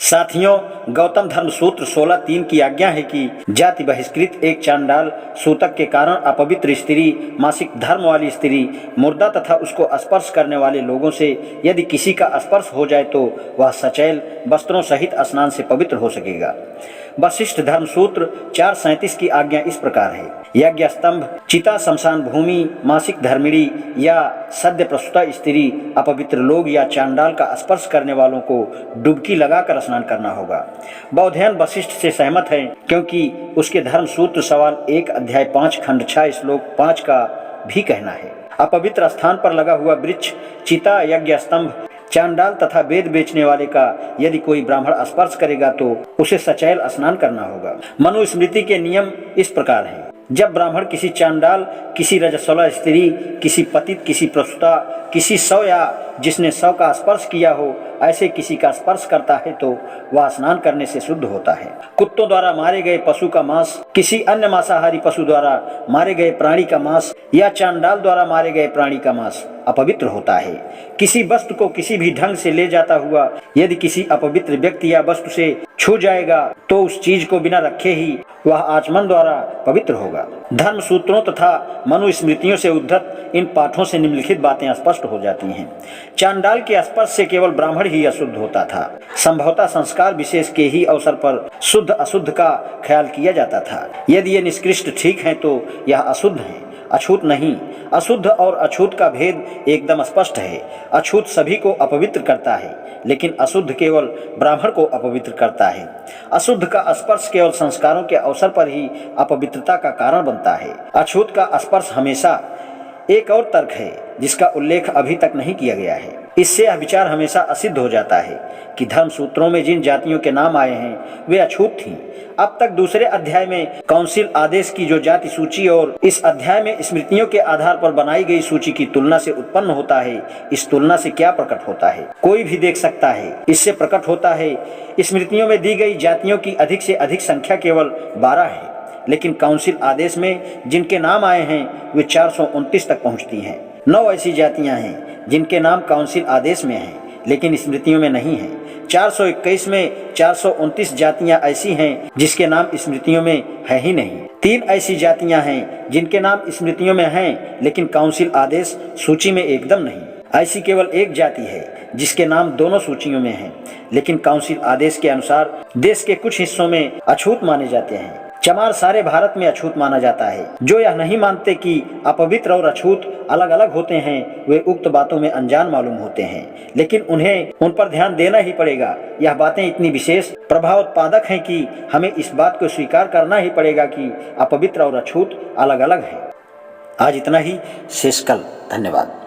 साथियों, गौतम धर्म सूत्र 16:3 की आज्ञा है कि जाति बहिष्कृत एक चांडाल सूतक के कारण अपवित्र स्त्री, मासिक धर्म वाली स्त्री, मुर्दा तथा उसको स्पर्श करने वाले लोगों से यदि किसी का स्पर्श हो जाए तो वह सचैल वस्त्रों सहित स्नान से पवित्र हो सकेगा। वशिष्ठ धर्म सूत्र 4:37 की आज्ञा इस प्रकार है। यज्ञ स्तंभ, चिता, शमशान भूमि, मासिक धर्मिणी या सद्य प्रसूता स्त्री, अपवित्र लोग या चांडाल का स्पर्श करने वालों को डुबकी लगाकर स्नान करना होगा। बौद्धयन वशिष्ठ से सहमत है क्योंकि उसके धर्म सूत्र सवाल 1 अध्याय 5 खंड 6 श्लोक 5 का भी कहना है। अपवित्र स्थान पर लगा हुआ वृक्ष, चिता, यज्ञ स्तंभ, चांडाल तथा वेद बेचने वाले का यदि कोई ब्राह्मण स्पर्श करेगा तो उसे सचैल स्नान करना होगा। मनुस्मृति के नियम इस प्रकार हैं। जब ब्राह्मण किसी चांडाल, किसी रजस्वला स्त्री, किसी पतित, किसी प्रसूता, किसी शव या जिसने शव का स्पर्श किया हो ऐसे किसी का स्पर्श करता है तो वह स्नान करने से शुद्ध होता है। कुत्तों द्वारा मारे गए पशु का मांस, किसी अन्य मांसाहारी पशु द्वारा मारे गए प्राणी का मांस या चांडाल द्वारा मारे गए प्राणी का मांस अपवित्र होता है। किसी वस्तु को किसी भी ढंग से ले जाता हुआ यदि किसी अपवित्र व्यक्ति या वस्तु से छू जाएगा तो उस चीज को बिना रखे ही वह आचमन द्वारा पवित्र होगा। धर्म सूत्रों तथा मनुस्मृतियों से उद्धत इन पाठों से निम्नलिखित बातें स्पष्ट हो जाती हैं। चांडाल के स्पर्श से केवल ब्राह्मण ही अशुद्ध होता था। संभवतः संस्कार विशेष के ही अवसर पर शुद्ध अशुद्ध का ख्याल किया जाता था। यदि ये निष्कृष्ट ठीक है तो यह अशुद्ध है, अछूत नहीं। अशुद्ध और अछूत का भेद एकदम स्पष्ट है। अछूत सभी को अपवित्र करता है लेकिन अशुद्ध केवल ब्राह्मण को अपवित्र करता है। अशुद्ध का स्पर्श केवल संस्कारों के अवसर पर ही अपवित्रता का कारण बनता है। अछूत का स्पर्श हमेशा। एक और तर्क है जिसका उल्लेख अभी तक नहीं किया गया है। इससे यह विचार हमेशा असिद्ध हो जाता है कि धर्म सूत्रों में जिन जातियों के नाम आए हैं वे अछूत थीं। अब तक दूसरे अध्याय में काउंसिल आदेश की जो जाति सूची और इस अध्याय में स्मृतियों के आधार पर बनाई गई सूची की तुलना से उत्पन्न होता है, इस तुलना से क्या प्रकट होता है कोई भी देख सकता है। इससे प्रकट होता है स्मृतियों में दी गई जातियों की अधिक से अधिक संख्या केवल 12 है, लेकिन काउंसिल आदेश में जिनके नाम आए हैं वे 429 तक पहुँचती हैं। 9 ऐसी जातियां हैं जिनके नाम काउंसिल आदेश में हैं लेकिन स्मृतियों में नहीं हैं। 421 में 429 जातियां ऐसी हैं जिसके नाम स्मृतियों में है ही नहीं। 3 ऐसी जातियां हैं जिनके नाम स्मृतियों में हैं लेकिन काउंसिल आदेश सूची में एकदम नहीं। ऐसी केवल एक जाति है जिसके नाम दोनों सूचियों में हैं लेकिन काउंसिल आदेश के अनुसार देश के कुछ हिस्सों में अछूत माने जाते हैं। चमार सारे भारत में अछूत माना जाता है। जो यह नहीं मानते कि अपवित्र और अछूत अलग अलग होते हैं वे उक्त बातों में अनजान मालूम होते हैं, लेकिन उन्हें उन पर ध्यान देना ही पड़ेगा। यह बातें इतनी विशेष प्रभाव उत्पादक हैं कि हमें इस बात को स्वीकार करना ही पड़ेगा कि अपवित्र और अछूत अलग अलग है। आज इतना ही, शेष कल। धन्यवाद।